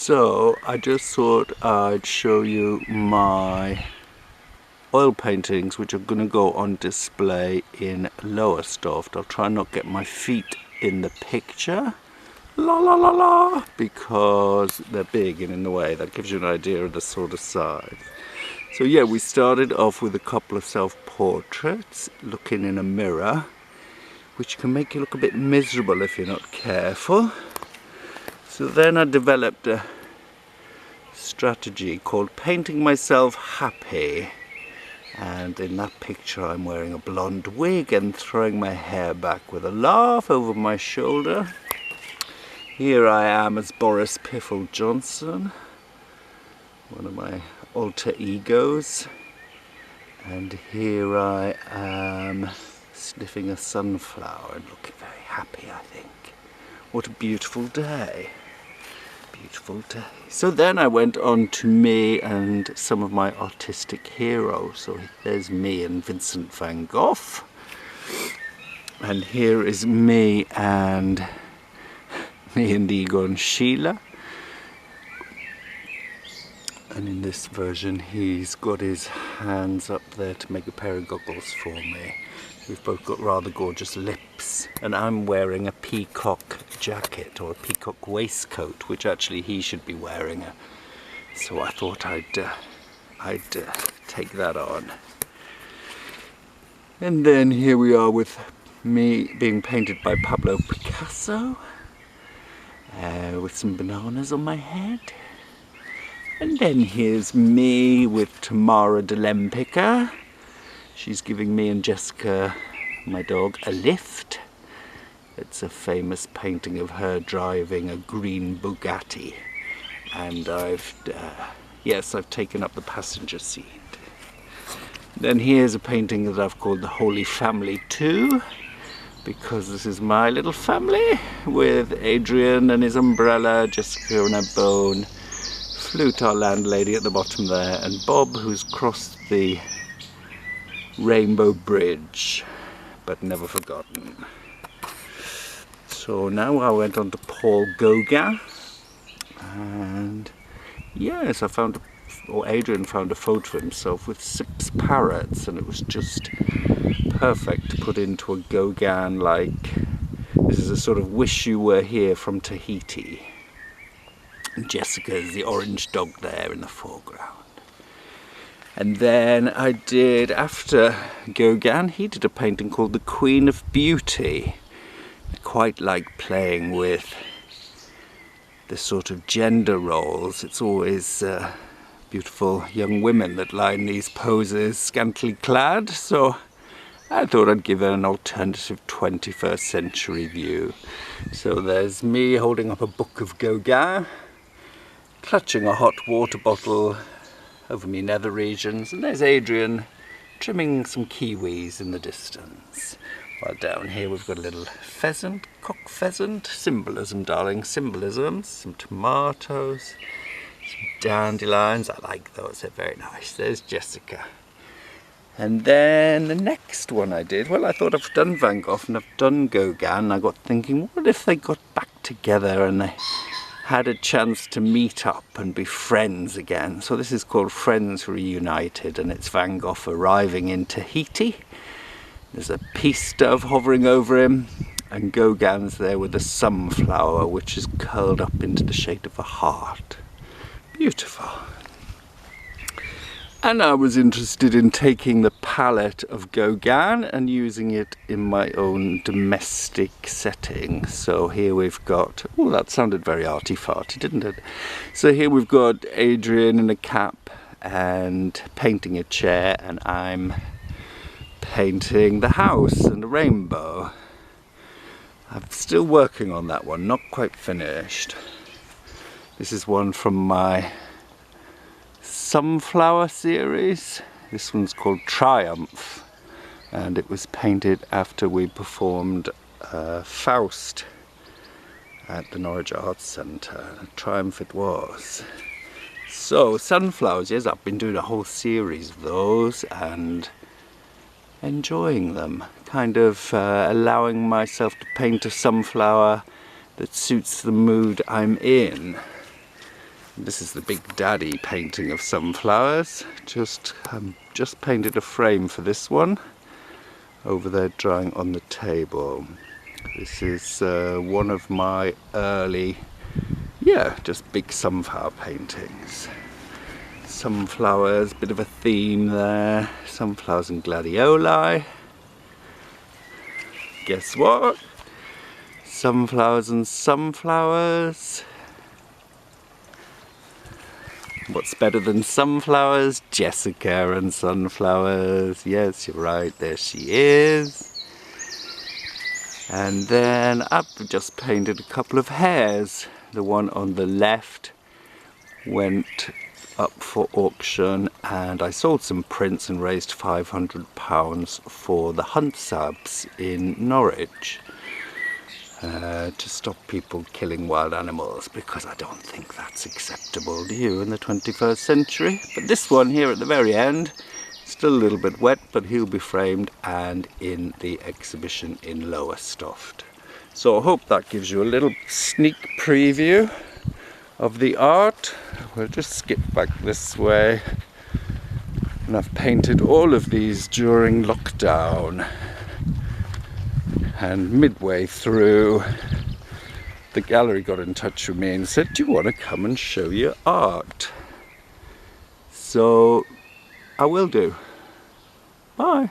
So I just thought I'd show you my oil paintings, which are going to go on display in Lowestoft. I'll try not get my feet in the picture, la la la la, because they're big and in the way. That gives you an idea of the sort of size. So yeah, we started off with a couple of self-portraits looking in a mirror, which can make you look a bit miserable if you're not careful. So then I developed a strategy called painting myself happy. And in that picture I'm wearing a blonde wig and throwing my hair back with a laugh over my shoulder. Here I am as Boris Piffle Johnson, one of my alter egos. And here I am sniffing a sunflower and looking very happy, I think. What a beautiful day. Beautiful day. So then I went on to me and some of my artistic heroes. So there's me and Vincent van Gogh. And here is me and Egon Schiele. And in this version he's got his hands up there to make a pair of goggles for me. We've both got rather gorgeous lips, and I'm wearing a peacock jacket or a peacock waistcoat, which actually he should be wearing. So I thought I'd take that on. And then here we are with me being painted by Pablo Picasso, with some bananas on my head. And then here's me with Tamara de Lempicka. She's giving me and Jessica, my dog, a lift. It's a famous painting of her driving a green Bugatti. And I've taken up the passenger seat. Then here's a painting that I've called the Holy Family 2, because this is my little family, with Adrian and his umbrella, Jessica and her bone, Flute, our landlady, at the bottom there, and Bob, who's crossed the Rainbow Bridge, but never forgotten. So now I went on to Paul Gauguin, and yes, Adrian found a photo of himself with 6 parrots, and it was just perfect to put into a Gauguin. Like, this is a sort of wish you were here from Tahiti. And Jessica is the orange dog there in the foreground. And then I did, after Gauguin, he did a painting called The Queen of Beauty. I quite like playing with the sort of gender roles. It's always beautiful young women that lie in these poses, scantily clad. So I thought I'd give it an alternative 21st century view. So there's me holding up a book of Gauguin, clutching a hot water bottle over my nether regions, and there's Adrian trimming some kiwis in the distance. While down here we've got a little pheasant, cock pheasant, symbolism darling, symbolism, some tomatoes, some dandelions, I like those, they're very nice. There's Jessica. And then the next one I did, well, I thought I've done Van Gogh and I've done Gauguin, and I got thinking, what if they got back together and they had a chance to meet up and be friends again. So this is called Friends Reunited, and it's Van Gogh arriving in Tahiti. There's a peace dove hovering over him, and Gauguin's there with a sunflower which is curled up into the shape of a heart. Beautiful. And I was interested in taking the palette of Gauguin and using it in my own domestic setting. So here we've got, oh, that sounded very arty-farty, didn't it? So here we've got Adrian in a cap and painting a chair, and I'm painting the house and a rainbow. I'm still working on that one, not quite finished. This is one from my sunflower series. This one's called Triumph, and it was painted after we performed Faust at the Norwich Arts Centre. Triumph it was. So sunflowers, yes, I've been doing a whole series of those and enjoying them, kind of allowing myself to paint a sunflower that suits the mood I'm in. This is the Big Daddy painting of sunflowers. Just painted a frame for this one. Over there drying on the table. This is one of my early, just big sunflower paintings. Sunflowers, bit of a theme there. Sunflowers and gladioli. Guess what? Sunflowers and sunflowers. What's better than sunflowers? Jessica and sunflowers. Yes, you're right, there she is. And then I've just painted a couple of hares. The one on the left went up for auction, and I sold some prints and raised £500 for the Hunt Subs in Norwich to stop people killing wild animals, because I don't think that's acceptable, do you, in the 21st century? But this one here at the very end, still a little bit wet, but he'll be framed and in the exhibition in Lowestoft. So I hope that gives you a little sneak preview of the art. We'll just skip back this way. And I've painted all of these during lockdown. And midway through, the gallery got in touch with me and said, do you want to come and show your art? So I will do. Bye.